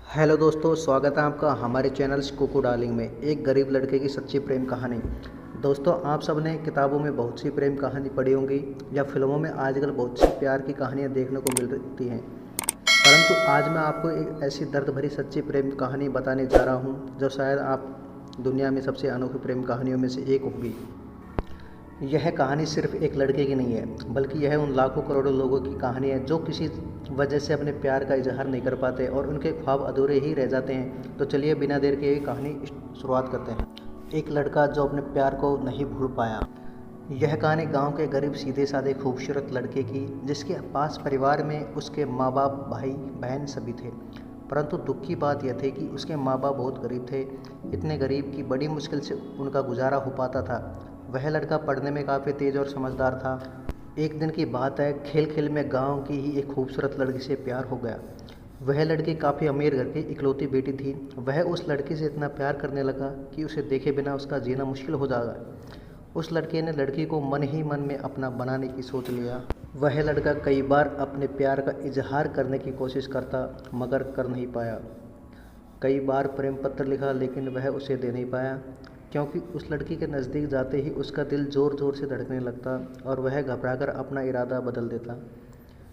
Hello दोस्तों, स्वागत है आपका हमारे चैनल कुकू डार्लिंग में। एक गरीब लड़के की सच्ची प्रेम कहानी। दोस्तों, आप सब ने किताबों में बहुत सी प्रेम कहानी पढ़ी होंगी या फिल्मों में आजकल बहुत सी प्यार की कहानियां देखने को मिलती हैं, परंतु आज मैं आपको एक ऐसी दर्द भरी सच्ची प्रेम कहानी बताने जा रहा हूं जो शायद आप दुनिया में सबसे अनोखी प्रेम कहानियों में से एक होगी। यह कहानी सिर्फ एक लड़के की नहीं है, बल्कि यह उन लाखों करोड़ों लोगों की कहानी है जो किसी वजह से अपने प्यार का इजहार नहीं कर पाते और उनके ख्वाब अधूरे ही रह जाते हैं। तो चलिए बिना देर के ये कहानी शुरुआत करते हैं। एक लड़का जो अपने प्यार को नहीं भूल पाया। यह कहानी गांव के गरीब सीधे साधे खूबसूरत लड़के की, जिसके पास परिवार में उसके माँ बाप, भाई बहन सभी थे। परंतु दुख की बात यह थी कि उसके माँ बाप बहुत गरीब थे, इतने गरीब कि बड़ी मुश्किल से उनका गुजारा हो पाता था। वह लड़का पढ़ने में काफ़ी तेज़ और समझदार था। एक दिन की बात है, खेल खेल में गांव की ही एक खूबसूरत लड़की से प्यार हो गया। वह लड़की काफ़ी अमीर घर की इकलौती बेटी थी। वह उस लड़की से इतना प्यार करने लगा कि उसे देखे बिना उसका जीना मुश्किल हो जाएगा। उस लड़के ने लड़की को मन ही मन में अपना बनाने की सोच लिया। वह लड़का कई बार अपने प्यार का इजहार करने की कोशिश करता, मगर कर नहीं पाया। कई बार प्रेम पत्र लिखा, लेकिन वह उसे दे नहीं पाया, क्योंकि उस लड़की के नज़दीक जाते ही उसका दिल ज़ोर ज़ोर से धड़कने लगता और वह घबराकर अपना इरादा बदल देता।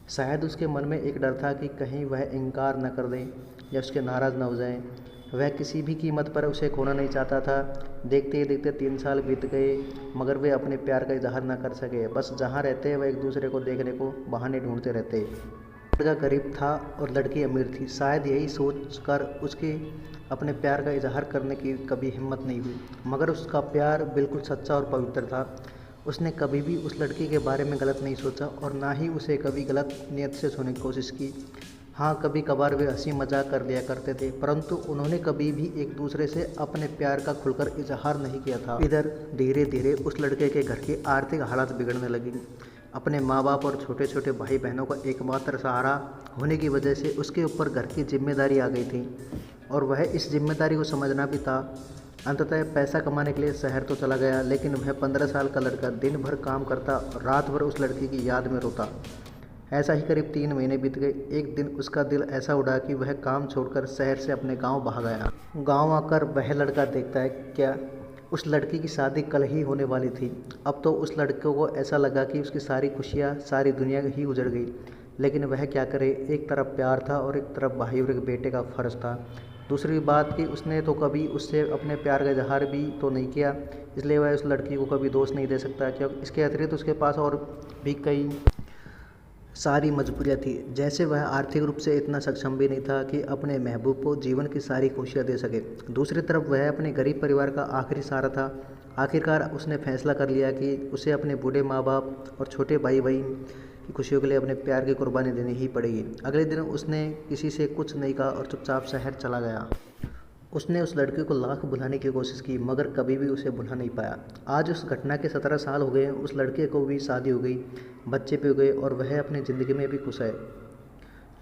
शायद उसके मन में एक डर था कि कहीं वह इनकार न कर दे या उसके नाराज़ न हो जाए। वह किसी भी कीमत पर उसे खोना नहीं चाहता था। देखते ही देखते 3 साल बीत गए, मगर वे अपने प्यार का इजहार न कर सके। बस जहाँ रहते वह एक दूसरे को देखने को बहाने ढूंढते रहते। लड़का गरीब था और लड़की अमीर थी। शायद यही सोच कर उसकी अपने प्यार का इजहार करने की कभी हिम्मत नहीं हुई, मगर उसका प्यार बिल्कुल सच्चा और पवित्र था। उसने कभी भी उस लड़की के बारे में गलत नहीं सोचा और ना ही उसे कभी गलत नियत से छूने की कोशिश की। हाँ, कभी कभार वे हंसी मजाक कर लिया करते थे, परंतु उन्होंने कभी भी एक दूसरे से अपने प्यार का खुलकर इजहार नहीं किया था। इधर धीरे धीरे उस लड़के के घर की आर्थिक हालत बिगड़ने लगी। अपने माँ बाप और छोटे छोटे भाई बहनों का एकमात्र सहारा होने की वजह से उसके ऊपर घर की जिम्मेदारी आ गई थी और वह इस जिम्मेदारी को समझना भी था। अंततः पैसा कमाने के लिए शहर तो चला गया, लेकिन वह 15 साल का लड़का दिन भर काम करता और रात भर उस लड़की की याद में रोता। ऐसा ही करीब 3 महीने बीत गए। एक दिन उसका दिल ऐसा उड़ा कि वह काम छोड़कर शहर से अपने गांव भाग गया। गांव आकर वह लड़का देखता है क्या उस लड़की की शादी कल ही होने वाली थी। अब तो उस लड़के को ऐसा लगा कि उसकी सारी खुशियाँ, सारी दुनिया ही उजड़ गई। लेकिन वह क्या करे, एक तरफ प्यार था और एक तरफ भाई और एक बेटे का फ़र्ज़ था। दूसरी बात कि उसने तो कभी उससे अपने प्यार का इजहार भी तो नहीं किया, इसलिए वह उस लड़की को कभी दोष नहीं दे सकता, क्योंकि इसके अतिरिक्त उसके पास और भी कई सारी मजबूरियाँ थी। जैसे वह आर्थिक रूप से इतना सक्षम भी नहीं था कि अपने महबूब को जीवन की सारी खुशियाँ दे सके। दूसरी तरफ वह अपने गरीब परिवार का आखिरी सहारा था। आखिरकार उसने फैसला कर लिया कि उसे अपने बूढ़े माँ बाप और छोटे भाई बहन की खुशियों के लिए अपने प्यार की कुर्बानी देनी ही पड़ेगी। अगले दिन उसने किसी से कुछ नहीं कहा और चुपचाप शहर चला गया। उसने उस लड़के को लाख बुलाने की कोशिश की, मगर कभी भी उसे बुला नहीं पाया। आज उस घटना के 17 साल हो गए। उस लड़के को भी शादी हो गई, बच्चे भी हो गए और वह अपनी ज़िंदगी में भी खुश है।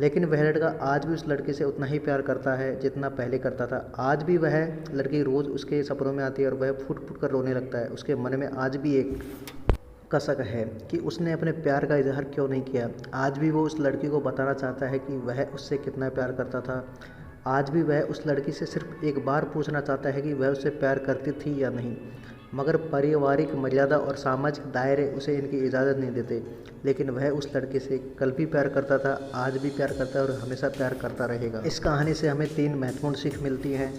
लेकिन वह लड़का आज भी उस लड़के से उतना ही प्यार करता है जितना पहले करता था। आज भी वह लड़की रोज़ उसके सपनों में आती है और वह फूट फूट कर रोने लगता है। उसके मन में आज भी एक कसक है कि उसने अपने प्यार का इजहार क्यों नहीं किया। आज भी वो उस लड़की को बताना चाहता है कि वह उससे कितना प्यार करता था। आज भी वह उस लड़की से सिर्फ एक बार पूछना चाहता है कि वह उससे प्यार करती थी या नहीं, मगर पारिवारिक मर्यादा और सामाजिक दायरे उसे इनकी इजाज़त नहीं देते। लेकिन वह उस लड़के से कल भी प्यार करता था, आज भी प्यार करता है और हमेशा प्यार करता रहेगा। इस कहानी से हमें 3 महत्वपूर्ण सीख मिलती हैं।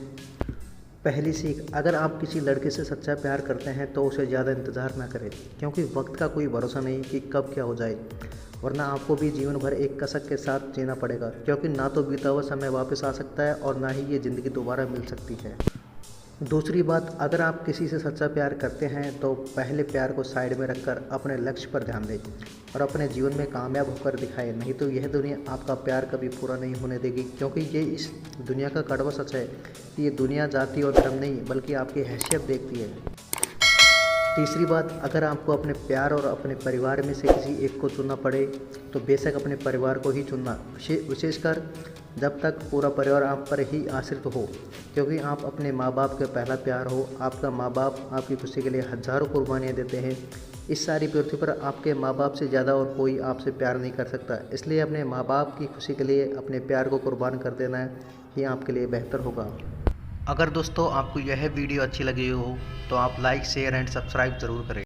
पहली सीख, अगर आप किसी लड़के से सच्चा प्यार करते हैं तो उसे ज़्यादा इंतज़ार ना करें, क्योंकि वक्त का कोई भरोसा नहीं कि कब क्या हो जाए, वरना आपको भी जीवन भर एक कसक के साथ जीना पड़ेगा, क्योंकि ना तो बीता हुआ समय वापस आ सकता है और ना ही ये ज़िंदगी दोबारा मिल सकती है। दूसरी बात, अगर आप किसी से सच्चा प्यार करते हैं तो पहले प्यार को साइड में रखकर अपने लक्ष्य पर ध्यान दें और अपने जीवन में कामयाब होकर दिखाएं। नहीं तो यह दुनिया आपका प्यार कभी पूरा नहीं होने देगी, क्योंकि ये इस दुनिया का कड़वा सच है कि ये दुनिया जाति और धर्म नहीं बल्कि आपकी हैसियत देखती है। तीसरी बात, अगर आपको अपने प्यार और अपने परिवार में से किसी एक को चुनना पड़े तो बेशक अपने परिवार को ही चुनना, विशेषकर जब तक पूरा परिवार आप पर ही आश्रित हो, क्योंकि आप अपने माँ बाप का पहला प्यार हो। आपका माँ बाप आपकी खुशी के लिए हज़ारों कुर्बानियाँ देते हैं। इस सारी पृथ्वी पर आपके माँ बाप से ज़्यादा और कोई आपसे प्यार नहीं कर सकता। इसलिए अपने माँ बाप की खुशी के लिए अपने प्यार को कुर्बान कर देना है, ये आपके लिए बेहतर होगा। अगर दोस्तों आपको यह वीडियो अच्छी लगी हो तो आप लाइक शेयर एंड सब्सक्राइब ज़रूर करें।